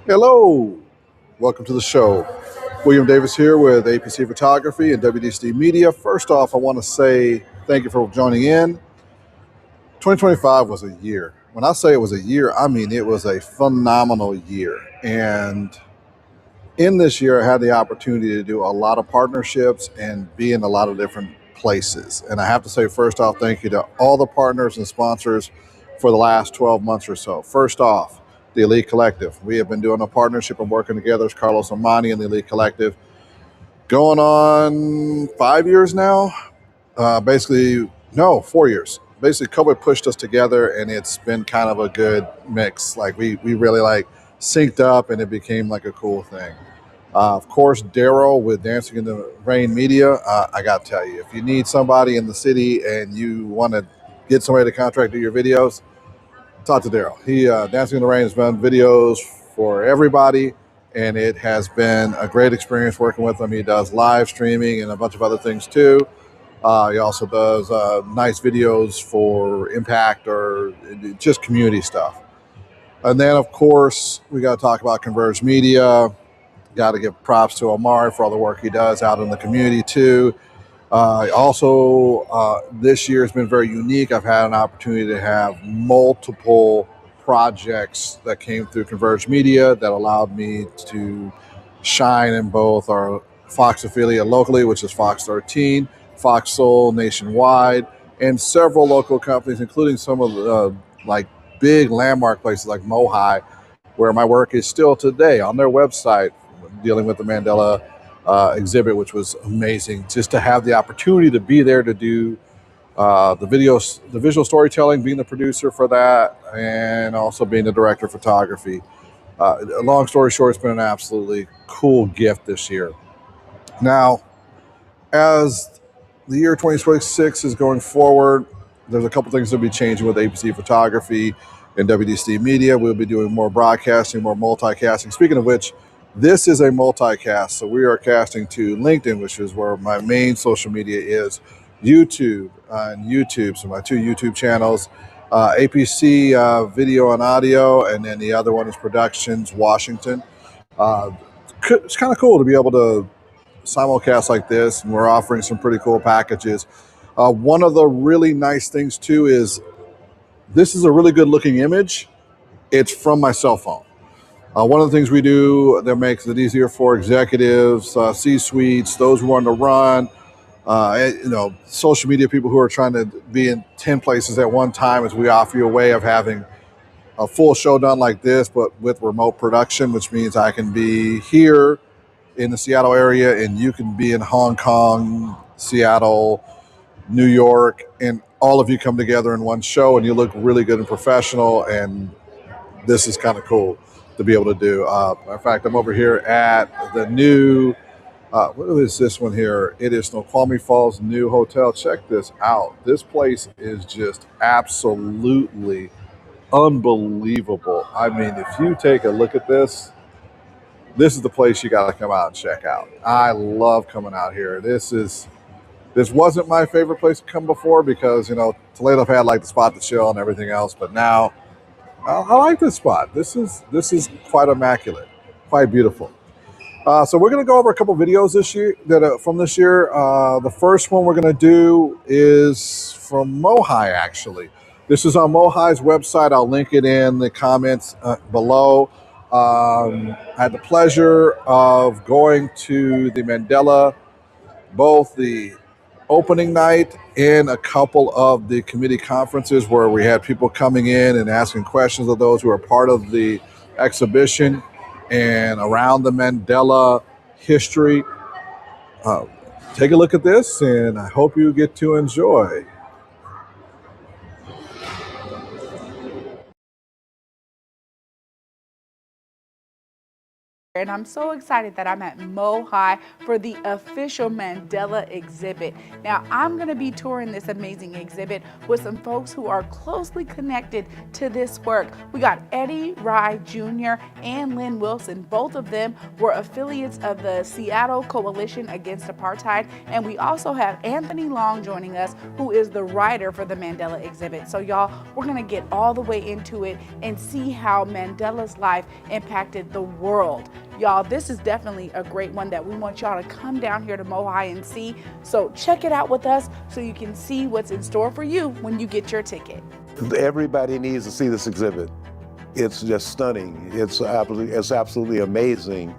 Hello, welcome to the show. William Davis here with a.p.c. Photography and WDCD Media. First off, I want to say thank you for joining in. 2025 was a year. When I say it was a year, I mean it was a phenomenal year. And in this year, I had the opportunity to do a lot of partnerships and be in a lot of different places. And I have to say, first off, thank you to all the partners and sponsors for the last 12 months or so. First off, the Elite Collective. We have been doing a partnership and working together as Carlos Amani and the Elite Collective going on 5 years now. Basically, no, 4 years. Basically, COVID pushed us together, and it's been kind of a good mix. Like we really like synced up, and it became like a cool thing. Of course, Daryl with Dancing in the Rain Media. I got to tell you, if you need somebody in the city and you want to get somebody to contract do your videos, talk to Daryl. He Dancing in the Rain has done videos for everybody, and it has been a great experience working with him. He does live streaming and a bunch of other things too. He also does nice videos for impact or just community stuff. And then, of course, we got to talk about Converge Media. Got to give props to Omar for all the work he does out in the community too. This year has been very unique. I've had an opportunity to have multiple projects that came through Converge Media that allowed me to shine in both our Fox affiliate locally, which is Fox 13, Fox Soul nationwide, and several local companies, including some of the like big landmark places like Mohi, where my work is still today on their website, dealing with the Mandela exhibit, which was amazing. Just to have the opportunity to be there to do the visual storytelling, being the producer for that, and also being the director of photography. Long story short, it's been an absolutely cool gift this year. Now, as the year 2026 is going forward, there's a couple things that will be changing with a.p.c. Photography and WDCD Media. We'll be doing more broadcasting, more multicasting. Speaking of which, this is a multicast. So we are casting to LinkedIn, which is where my main social media is, YouTube and YouTube. So my two YouTube channels, APC Video and Audio, and then the other one is Productions Washington. It's kind of cool to be able to simulcast like this, and we're offering some pretty cool packages. One of the really nice things too is this is a really good looking image. It's from my cell phone. One of the things we do that makes it easier for executives, C-suites, those who are on the run, social media people who are trying to be in 10 places at one time, is we offer you a way of having a full show done like this, but with remote production, which means I can be here in the Seattle area and you can be in Hong Kong, Seattle, New York, and all of you come together in one show and you look really good and professional. And this is kind of cool to be able to do. In fact, I'm over here at the new, what is this one here? It is Snoqualmie Falls new hotel. Check this out. This place is just absolutely unbelievable. I mean, if you take a look at this is the place you got to come out and check out. I love coming out here. This wasn't my favorite place to come before because, Toledo had like the spot to chill and everything else, but now I like this spot. This is quite immaculate, quite beautiful. So we're going to go over a couple videos this year from this year. The first one we're going to do is from Mohi, actually. This is on Mohi's website. I'll link it in the comments below. I had the pleasure of going to the Mandela, both the opening night and a couple of the committee conferences where we had people coming in and asking questions of those who are part of the exhibition and around the Mandela history. Take a look at this, and I hope you get to enjoy. And I'm so excited that I'm at MoHi for the official Mandela exhibit. Now, I'm going to be touring this amazing exhibit with some folks who are closely connected to this work. We got Eddie Rye Jr. and Lynn Wilson. Both of them were affiliates of the Seattle Coalition Against Apartheid. And we also have Anthony Long joining us, who is the writer for the Mandela exhibit. So y'all, we're going to get all the way into it and see how Mandela's life impacted the world. Y'all, this is definitely a great one that we want y'all to come down here to MoHi and see. So check it out with us so you can see what's in store for you when you get your ticket. Everybody needs to see this exhibit. It's just stunning. It's absolutely amazing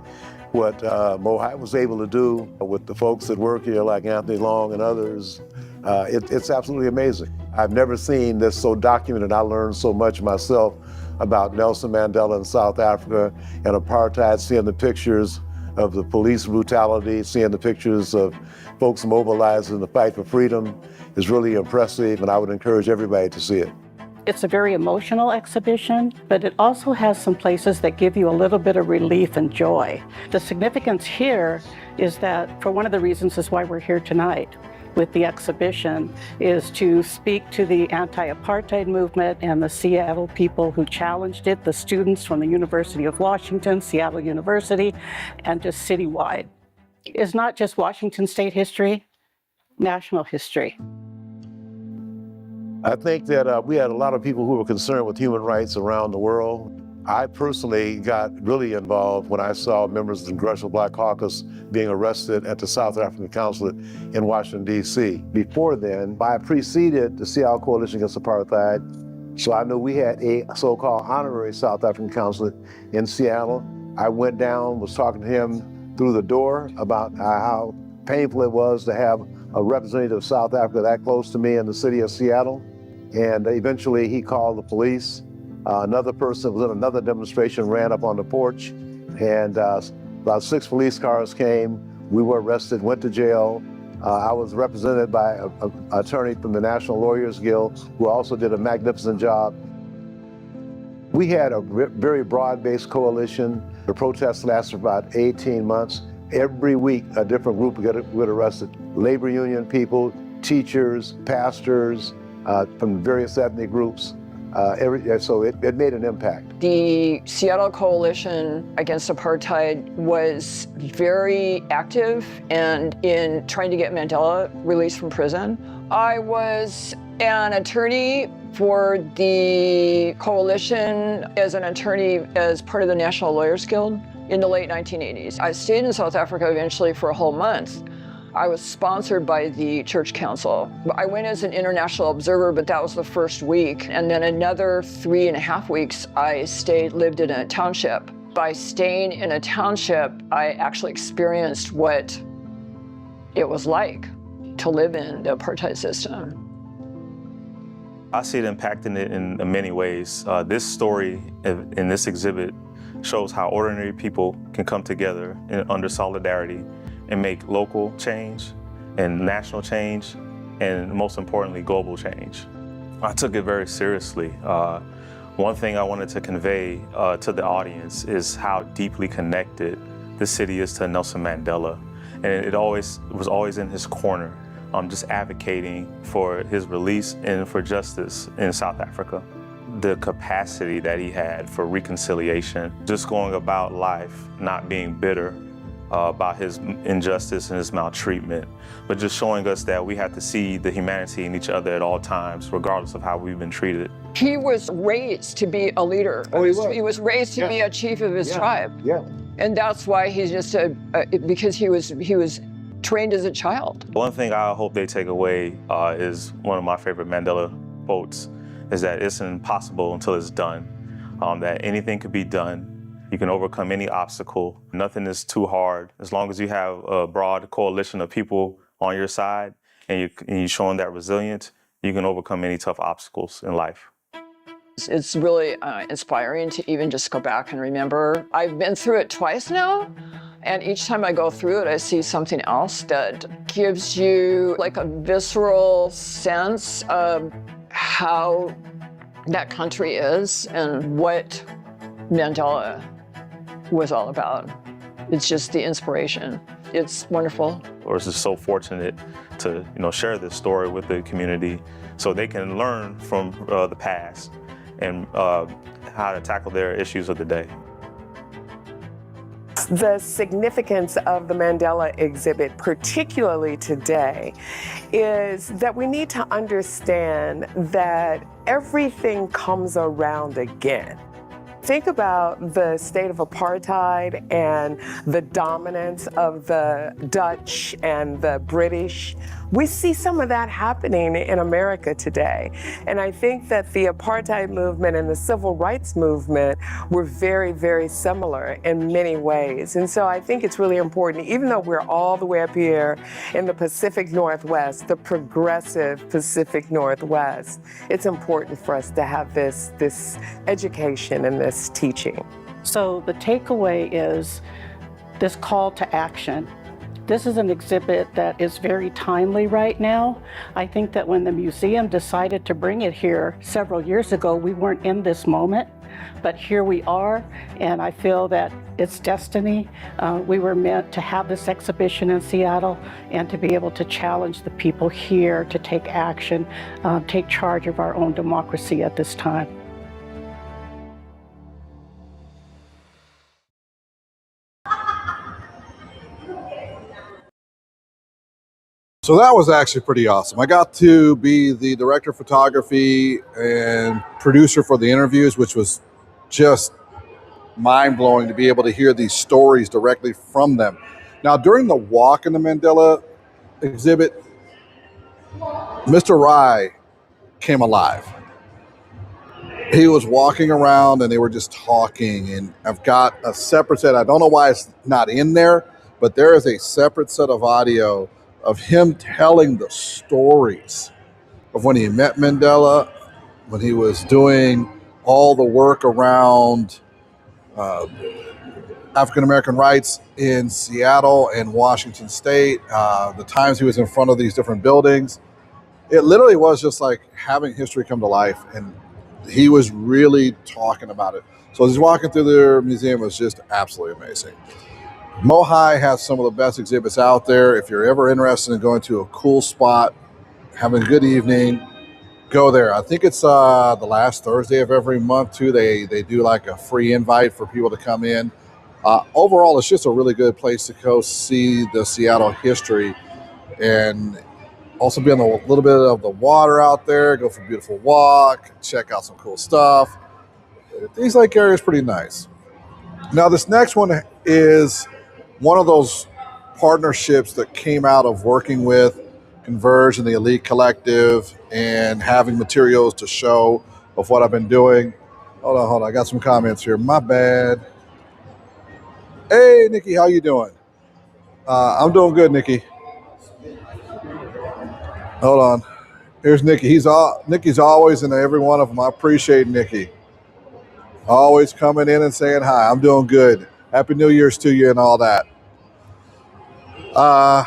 what MoHi was able to do with the folks that work here, like Anthony Long and others. It's absolutely amazing. I've never seen this so documented. I learned so much myself about Nelson Mandela in South Africa and apartheid, seeing the pictures of the police brutality, seeing the pictures of folks mobilized in the fight for freedom is really impressive, and I would encourage everybody to see it. It's a very emotional exhibition, but it also has some places that give you a little bit of relief and joy. The significance here is that, for one of the reasons is why we're here tonight with the exhibition, is to speak to the anti-apartheid movement and the Seattle people who challenged it, the students from the University of Washington, Seattle University, and just citywide. It's not just Washington state history, national history. I think that we had a lot of people who were concerned with human rights around the world. I personally got really involved when I saw members of the Congressional Black Caucus being arrested at the South African consulate in Washington, D.C. Before then, I preceded the Seattle Coalition Against Apartheid, so I knew we had a so-called honorary South African consulate in Seattle. I went down, was talking to him through the door about how painful it was to have a representative of South Africa that close to me in the city of Seattle. And eventually he called the police. Another person was in another demonstration, ran up on the porch, and about 6 police cars came. We were arrested, went to jail. I was represented by an attorney from the National Lawyers Guild, who also did a magnificent job. We had a very broad-based coalition. The protests lasted about 18 months. Every week, a different group would get arrested. Labor union people, teachers, pastors, from various ethnic groups. So it made an impact. The Seattle Coalition Against Apartheid was very active and in trying to get Mandela released from prison. I was an attorney for the coalition as an attorney as part of the National Lawyers Guild in the late 1980s. I stayed in South Africa eventually for a whole month. I was sponsored by the church council. I went as an international observer, but that was the first week. And then another 3.5 weeks, I lived in a township. By staying in a township, I actually experienced what it was like to live in the apartheid system. I see it impacting it in many ways. This story in this exhibit shows how ordinary people can come together under solidarity and make local change and national change, and most importantly, global change. I took it very seriously. One thing I wanted to convey to the audience is how deeply connected the city is to Nelson Mandela. And it was always in his corner, just advocating for his release and for justice in South Africa. The capacity that he had for reconciliation, just going about life, not being bitter about his injustice and his maltreatment, but just showing us that we have to see the humanity in each other at all times, regardless of how we've been treated. He was raised to be a leader. Oh, he was. He was raised to be a chief of his tribe. Yeah. And that's why he's just because he was trained as a child. One thing I hope they take away is one of my favorite Mandela quotes, is that it's impossible until it's done, that anything could be done. You can overcome any obstacle. Nothing is too hard. As long as you have a broad coalition of people on your side and you're showing that resilience, you can overcome any tough obstacles in life. It's really inspiring to even just go back and remember. I've been through it twice now, and each time I go through it, I see something else that gives you like a visceral sense of how that country is and what Mandela was all about. It's just the inspiration. It's wonderful. We're just so fortunate to share this story with the community so they can learn from the past and how to tackle their issues of the day. The significance of the Mandela exhibit, particularly today, is that we need to understand that everything comes around again. Think about the state of apartheid and the dominance of the Dutch and the British. We see some of that happening in America today. And I think that the apartheid movement and the civil rights movement were very, very similar in many ways. And so I think it's really important, even though we're all the way up here in the Pacific Northwest, the progressive Pacific Northwest, it's important for us to have this education and this teaching. So the takeaway is this call to action. This is an exhibit that is very timely right now. I think that when the museum decided to bring it here several years ago, we weren't in this moment, but here we are, and I feel that it's destiny. We were meant to have this exhibition in Seattle and to be able to challenge the people here to take action, take charge of our own democracy at this time. So that was actually pretty awesome. I got to be the director of photography and producer for the interviews, which was just mind-blowing to be able to hear these stories directly from them. Now, during the walk in the Mandela exhibit, Mr. Rai came alive. He was walking around and they were just talking, and I've got a separate set. I don't know why it's not in there, but there is a separate set of audio of him telling the stories of when he met Mandela, when he was doing all the work around African-American rights in Seattle and Washington State, the times he was in front of these different buildings. It literally was just like having history come to life, and he was really talking about it. So as he's walking through their museum, it was just absolutely amazing. Mohai has some of the best exhibits out there. If you're ever interested in going to a cool spot, having a good evening, go there. I think it's the last Thursday of every month too. They do like a free invite for people to come in. Overall, it's just a really good place to go see the Seattle history and also be on a little bit of the water out there, go for a beautiful walk, check out some cool stuff. These lake area is pretty nice. Now, this next one is one of those partnerships that came out of working with Converge and the Elite Collective and having materials to show of what I've been doing. Hold on. I got some comments here. My bad. Hey, Nikki, how you doing? I'm doing good, Nikki. Hold on. Here's Nikki. Nikki's always in every one of them. I appreciate Nikki. Always coming in and saying hi. I'm doing good. Happy New Year's to you and all that. I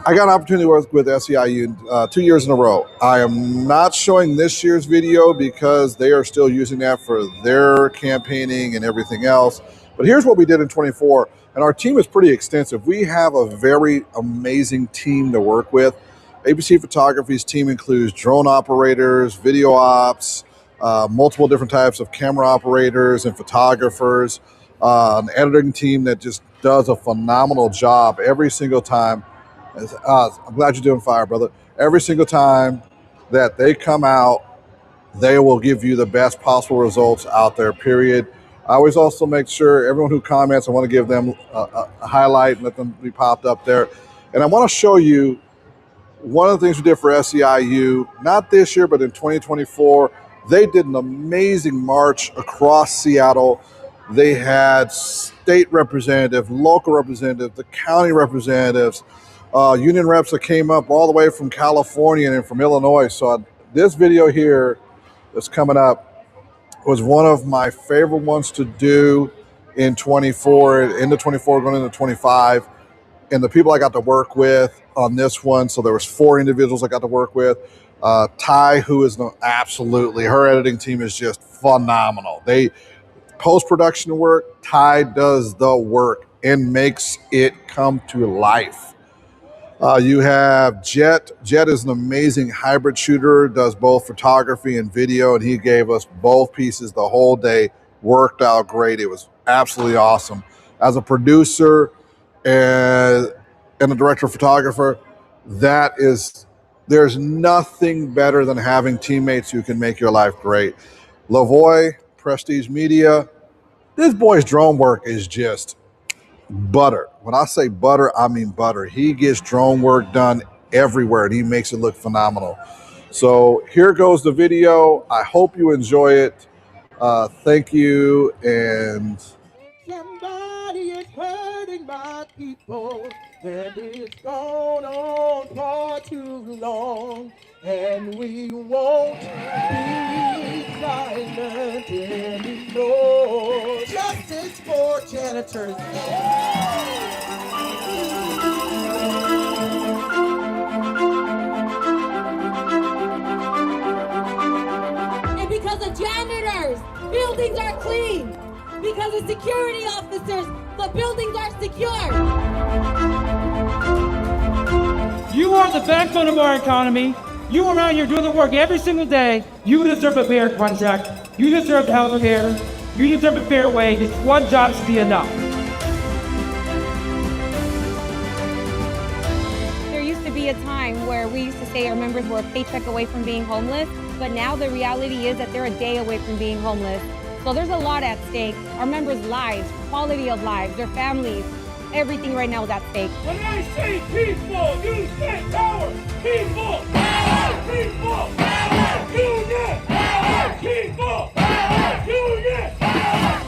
got an opportunity to work with SEIU 2 years in a row. I am not showing this year's video because they are still using that for their campaigning and everything else. But here's what we did in 24, and our team is pretty extensive. We have a very amazing team to work with. a.p.c. Photography's team includes drone operators, video ops, multiple different types of camera operators and photographers, an editing team that just does a phenomenal job every single time. I'm glad you're doing fire, brother. Every single time that they come out, they will give you the best possible results out there, period. I always also make sure everyone who comments, I want to give them a highlight and let them be popped up there. And I want to show you one of the things we did for SEIU, not this year, but in 2024, they did an amazing march across Seattle. They had state representatives, local representatives, the county representatives, union reps that came up all the way from California and from Illinois. So this video here that's coming up was one of my favorite ones to do in 24, into 24, going into 25. And the people I got to work with on this one, so there was 4 individuals I got to work with. Ty, who is absolutely, her editing team is just phenomenal. They post-production work, Ty does the work and makes it come to life. You have Jet. Jet is an amazing hybrid shooter, does both photography and video, and he gave us both pieces the whole day. Worked out great. It was absolutely awesome. As a producer and a director of photographer, there's nothing better than having teammates who can make your life great. Lavoy, Prestige Media, this boy's drone work is just butter. When I say butter, I mean butter. He gets drone work done everywhere and he makes it look phenomenal. So here goes the video. I hope you enjoy it. Thank you. And somebody is hurting my people, and it's gone on for too long, and we won't be silent anymore. Justice for janitors. And because of janitors, buildings are clean. Because of security officers, the buildings are secure. You are the backbone of our economy. You are around here doing the work every single day. You deserve a fair contract. You deserve health care. You deserve a fair wage. One job should be enough. There used to be a time where we used to say our members were a paycheck away from being homeless, but now the reality is that they're a day away from being homeless. So there's a lot at stake. Our members' lives, quality of lives, their families, everything right now is at stake. When I say people, you say power. People, power. People, power. Union, power. People, power. Union, power.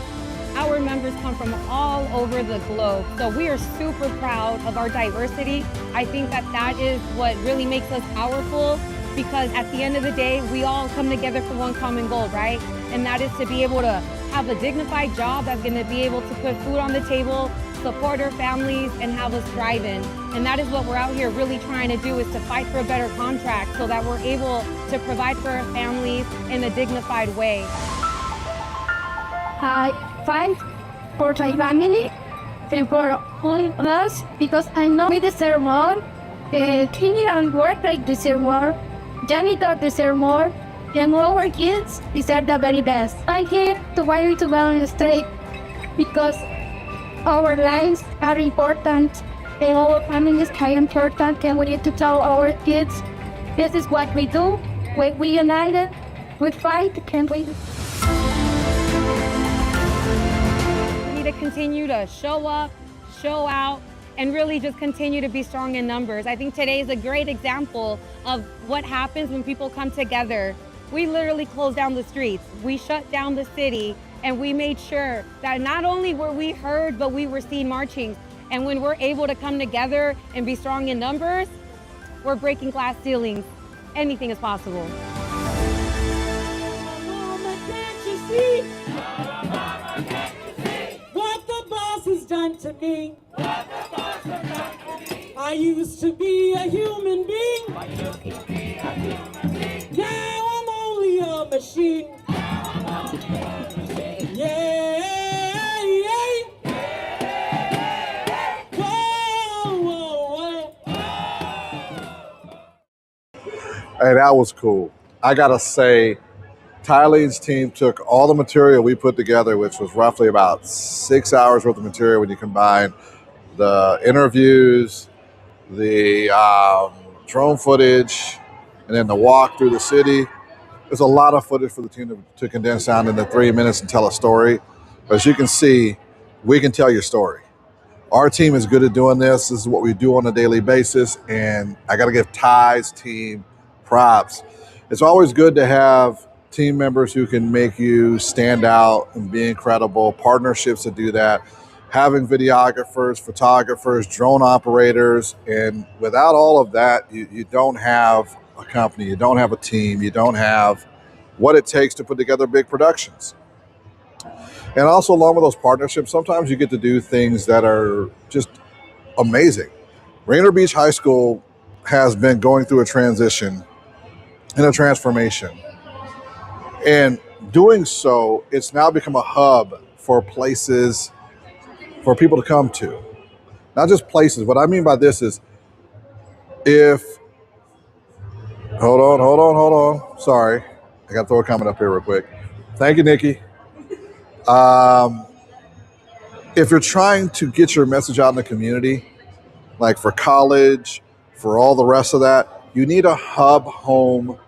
Our members come from all over the globe, so we are super proud of our diversity. I think that is what really makes us powerful, because at the end of the day, we all come together for one common goal, right? And that is to be able to have a dignified job that's going to be able to put food on the table, support our families, and have us thriving. And that is what we're out here really trying to do, is to fight for a better contract so that we're able to provide for our families in a dignified way. I fight for my family and for all of us, because I know we deserve more. Cleaning and work like deserve more. Janitor deserve more. And all our kids deserve the very best. I'm here to fight to go on the street because our lives are important and our families are important, and we need to tell our kids this is what we do. When we united, we fight and we... We need to continue to show up, show out, and really just continue to be strong in numbers. I think today is a great example of what happens when people come together. We literally closed down the streets. We shut down the city, and we made sure that not only were we heard, but we were seen marching. And when we're able to come together and be strong in numbers, we're breaking glass ceilings. Anything is possible. Mama, can't you see? Mama, can't you see what the boss has done to me? What the boss has done to me. I used to be a human being. I used to be a human being. Now I'm only a machine. Now I'm only a machine. Yeah, yeah, yeah. Whoa, whoa, whoa. hey, that was cool. I gotta say, Tylene's team took all the material we put together, which was roughly about 6 hours worth of material when you combine the interviews, the drone footage, and then the walk through the city. There's a lot of footage for the team to condense down into 3 minutes and tell a story. But as you can see, we can tell your story. Our team is good at doing this. This is what we do on a daily basis. And I got to give Ty's team props. It's always good to have team members who can make you stand out and be incredible, partnerships to do that, having videographers, photographers, drone operators. And without all of that, you don't have a company, you don't have a team, you don't have what it takes to put together big productions. And also, along with those partnerships, sometimes you get to do things that are just amazing. Rainier Beach High School has been going through a transition and a transformation. And doing so, it's now become a hub for places for people to come to. Not just places. What I mean by this is hold on. Sorry. I got to throw a comment up here real quick. Thank you, Nikki. If you're trying to get your message out in the community, like for college, for all the rest of that, you need a hub home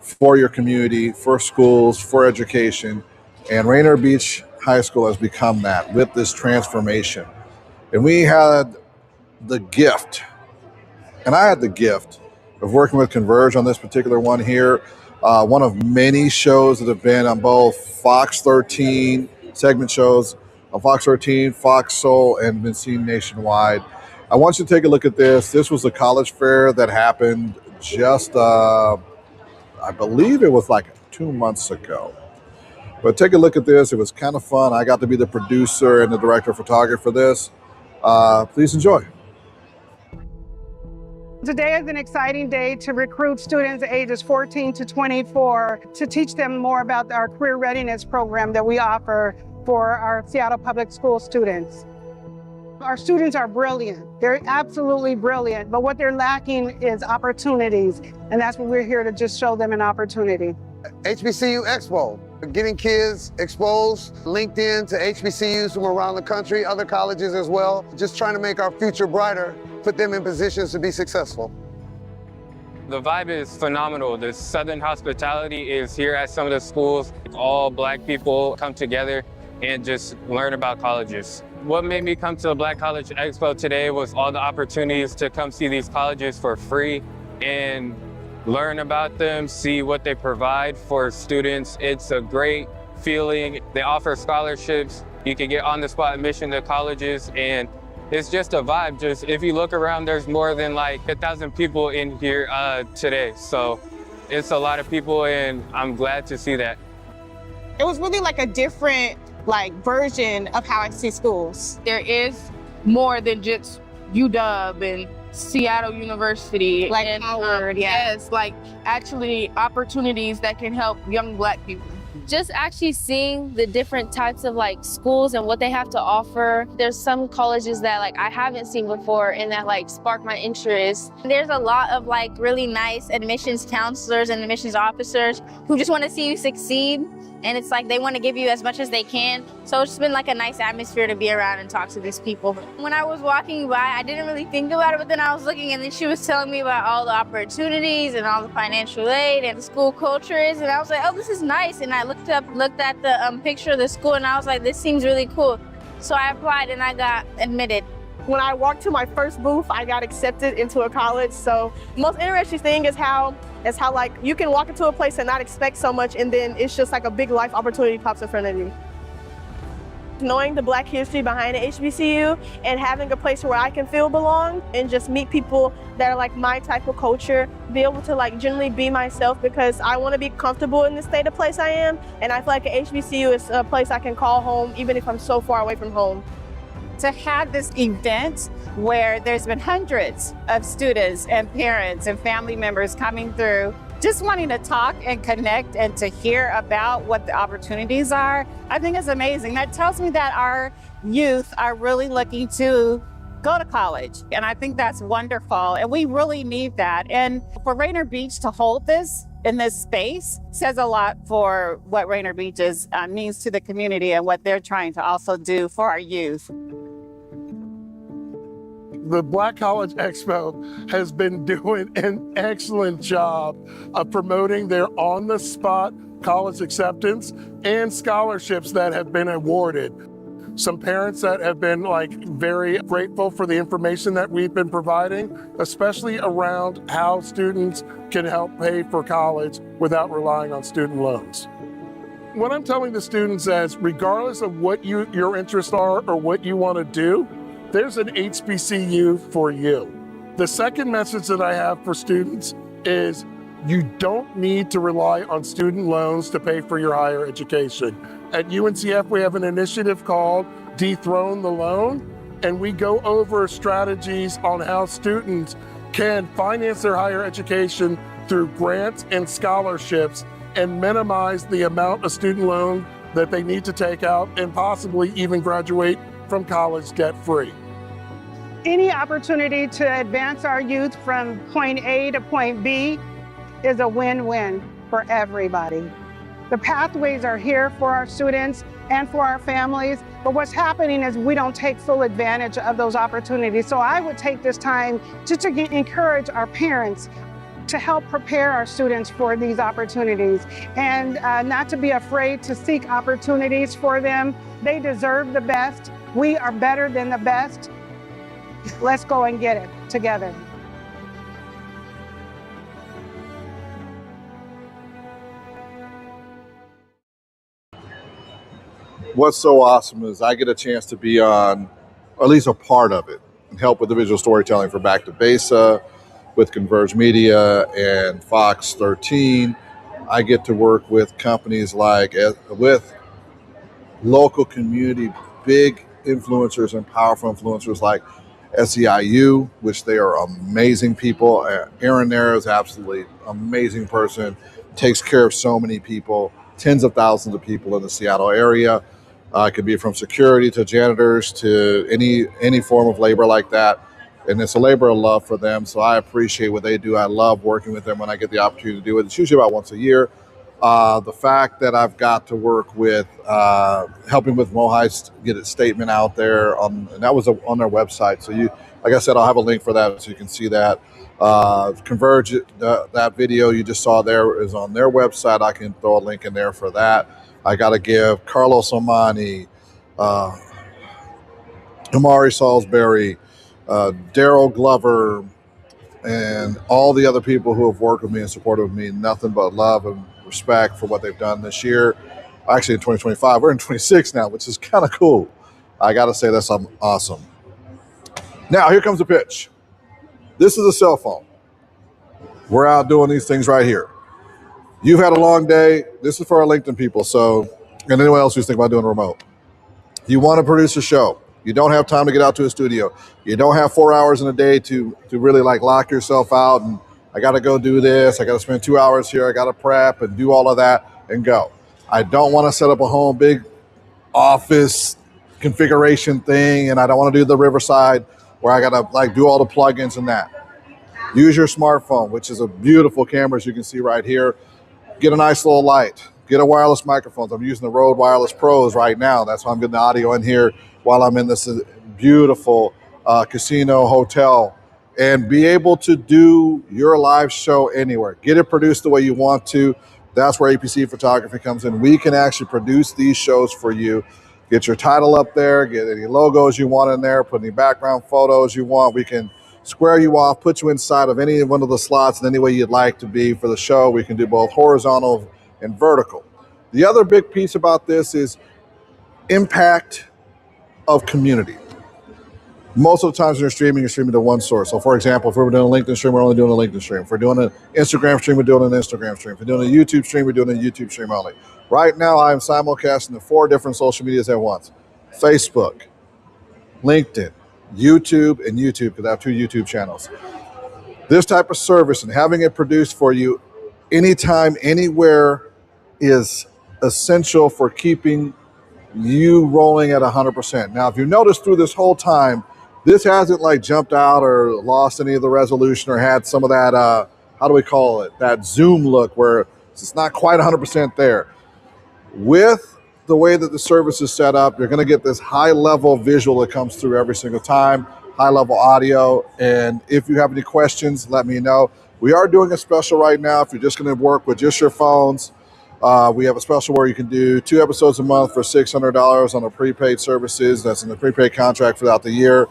for your community, for schools, for education. And Rainier Beach High School has become that with this transformation. And we had the gift, and I had the gift of working with Converge on this particular one here. One of many shows that have been on both Fox 13 segment shows on Fox 13, Fox Soul, and been seen nationwide. I want you to take a look at this. This was a college fair that happened just, I believe it was like 2 months ago. But take a look at this. It was kind of fun. I got to be the producer and the director of photography for this. Please enjoy. Today is an exciting day to recruit students ages 14 to 24 to teach them more about our career readiness program that we offer for our Seattle Public School students. Our students are brilliant. They're absolutely brilliant, but what they're lacking is opportunities, and that's what we're here to just show them an opportunity. HBCU Expo, getting kids exposed, LinkedIn to HBCUs from around the country, other colleges as well, just trying to make our future brighter, put them in positions to be successful. The vibe is phenomenal. The Southern hospitality is here at some of the schools. All Black people come together and just learn about colleges. What made me come to the Black College Expo today was all the opportunities to come see these colleges for free and learn about them, see what they provide for students. It's a great feeling. They offer scholarships. You can get on-the-spot admission to colleges, and it's just a vibe. Just if you look around, there's more than like 1,000 people in here today. So it's a lot of people, and I'm glad to see that. It was really like a different version of how I see schools. There is more than just UW and Seattle University. Like and, Howard, yeah. Yes, like actually opportunities that can help young Black people. Just actually seeing the different types of schools and what they have to offer. There's some colleges that I haven't seen before and that spark my interest. There's a lot of really nice admissions counselors and admissions officers who just want to see you succeed. And it's they want to give you as much as they can. So it's just been a nice atmosphere to be around and talk to these people. When I was walking by, I didn't really think about it, but then I was looking and then she was telling me about all the opportunities and all the financial aid and the school culture is. And I was like, oh, this is nice. And I looked at the picture of the school and I was like, this seems really cool. So I applied and I got admitted. When I walked to my first booth, I got accepted into a college. So the most interesting thing is how you can walk into a place and not expect so much, and then it's just a big life opportunity pops in front of you. Knowing the Black history behind the HBCU and having a place where I can feel belong and just meet people that are my type of culture, be able to generally be myself, because I want to be comfortable in the state of place I am, and I feel like an HBCU is a place I can call home even if I'm so far away from home. To have this event where there's been hundreds of students and parents and family members coming through, just wanting to talk and connect and to hear about what the opportunities are, I think is amazing. That tells me that our youth are really looking to go to college. And I think that's wonderful. And we really need that. And for Rainier Beach to hold this in this space says a lot for what Rainier Beach means to the community and what they're trying to also do for our youth. The Black College Expo has been doing an excellent job of promoting their on-the-spot college acceptance and scholarships that have been awarded. Some parents that have been very grateful for the information that we've been providing, especially around how students can help pay for college without relying on student loans. What I'm telling the students is, regardless of what your interests are or what you want to do, there's an HBCU for you. The second message that I have for students is you don't need to rely on student loans to pay for your higher education. At UNCF, we have an initiative called Dethrone the Loan, and we go over strategies on how students can finance their higher education through grants and scholarships and minimize the amount of student loan that they need to take out and possibly even graduate from college debt-free. Any opportunity to advance our youth from point A to point B is a win-win for everybody. The pathways are here for our students and for our families, but what's happening is we don't take full advantage of those opportunities. So I would take this time just to encourage our parents to help prepare our students for these opportunities and not to be afraid to seek opportunities for them. They deserve the best. We are better than the best. Let's go and get it together. What's so awesome is I get a chance to be on, or at least a part of it, and help with the visual storytelling for Back to Besa, with Converge Media and Fox 13. I get to work with companies like, with local community, big influencers and powerful influencers like SEIU, which they are amazing people. Aaron there is absolutely amazing person, takes care of so many people, tens of thousands of people in the Seattle area. It could be from security to janitors to any form of labor like that. And it's a labor of love for them. So I appreciate what they do. I love working with them when I get the opportunity to do it. It's usually about once a year. The fact that I've got to work with helping with Mohai get its statement out there and that was on their website. So like I said, I'll have a link for that so you can see that. Converge, that video you just saw there is on their website. I can throw a link in there for that. I got to give Carlos Omani, Amari Salisbury, Daryl Glover, and all the other people who have worked with me and supported with me nothing but love and respect for what they've done this year. Actually, in 2025, we're in 26 now, which is kind of cool. I got to say that's awesome. Now, here comes the pitch. This is a cell phone. We're out doing these things right here. You've had a long day. This is for our LinkedIn people. So, and anyone else who's thinking about doing remote. You want to produce a show. You don't have time to get out to a studio. You don't have 4 hours in a day to really like lock yourself out and I got to go do this. I got to spend 2 hours here. I got to prep and do all of that and go. I don't want to set up a home big office configuration thing and I don't want to do the Riverside where I got to like do all the plugins and that. Use your smartphone, which is a beautiful camera as you can see right here. Get a nice little light. Get a wireless microphone. I'm using the Rode Wireless Pros right now. That's why I'm getting the audio in here while I'm in this beautiful casino hotel and be able to do your live show anywhere. Get it produced the way you want to. That's where a.p.c. Photography comes in. We can actually produce these shows for you. Get your title up there, get any logos you want in there, put any background photos you want. We can square you off, put you inside of any one of the slots in any way you'd like to be for the show. We can do both horizontal and vertical. The other big piece about this is impact of community. Most of the times when you're streaming to one source. So for example, if we're doing a LinkedIn stream, we're only doing a LinkedIn stream. If we're doing an Instagram stream, we're doing an Instagram stream. If we're doing a YouTube stream, we're doing a YouTube stream only. Right now, I'm simulcasting to 4 different social medias at once. Facebook, LinkedIn, YouTube, and YouTube, because I have 2 YouTube channels. This type of service and having it produced for you anytime, anywhere is essential for keeping you rolling at 100%. Now, if you notice through this whole time, this hasn't like jumped out or lost any of the resolution or had some of that, how do we call it? That zoom look where it's not quite 100% there. With the way that the service is set up, you're gonna get this high level visual that comes through every single time, high level audio. And if you have any questions, let me know. We are doing a special right now. If you're just gonna work with just your phones, we have a special where you can do 2 episodes a month for $600 on a prepaid services. That's in the prepaid contract throughout the year.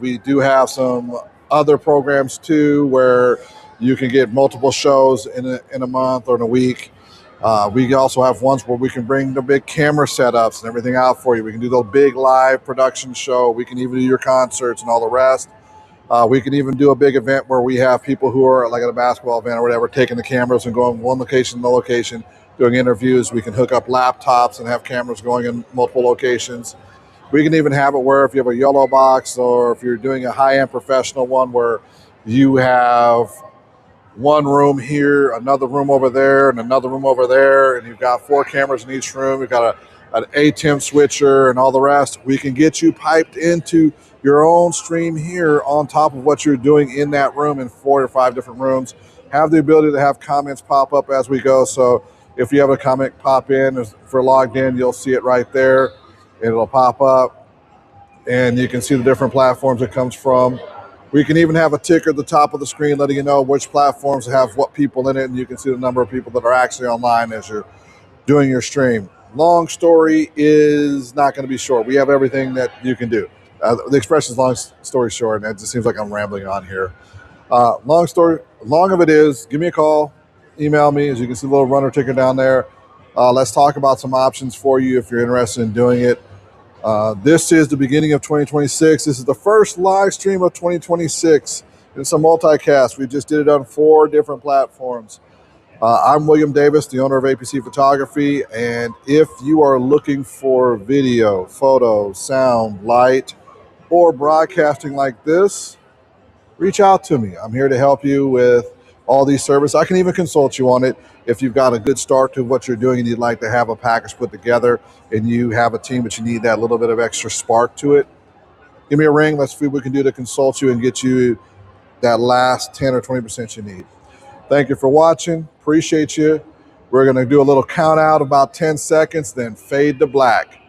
We do have some other programs too where you can get multiple shows in a month or in a week. We also have ones where we can bring the big camera setups and everything out for you. We can do the big live production show. We can even do your concerts and all the rest. We can even do a big event where we have people who are like at a basketball event or whatever, taking the cameras and going one location to the location, doing interviews. We can hook up laptops and have cameras going in multiple locations. We can even have it where if you have a yellow box or if you're doing a high-end professional one where you have one room here, another room over there, and another room over there, and you've got 4 cameras in each room. You've got an ATEM switcher and all the rest. We can get you piped into your own stream here on top of what you're doing in that room in 4 or 5 different rooms. Have the ability to have comments pop up as we go. So if you have a comment pop in, if you're logged in, you'll see it right there. It'll pop up, and you can see the different platforms it comes from. We can even have a ticker at the top of the screen letting you know which platforms have what people in it, and you can see the number of people that are actually online as you're doing your stream. Long story is not going to be short. We have everything that you can do. The expression is long story short, and it just seems like I'm rambling on here. Long of it is, give me a call, email me, as you can see the little runner ticker down there. Let's talk about some options for you if you're interested in doing it. This is the beginning of 2026. This is the first live stream of 2026. It's a multicast. We just did it on 4 different platforms. I'm William Davis, the owner of a.p.c. Photography, and if you are looking for video, photo, sound, light, or broadcasting like this, reach out to me. I'm here to help you with all these services. I can even consult you on it if you've got a good start to what you're doing and you'd like to have a package put together and you have a team but you need that little bit of extra spark to it. Give me a ring. Let's see what we can do to consult you and get you that last 10 or 20% you need. Thank you for watching. Appreciate you. We're going to do a little count out about 10 seconds, then fade to black.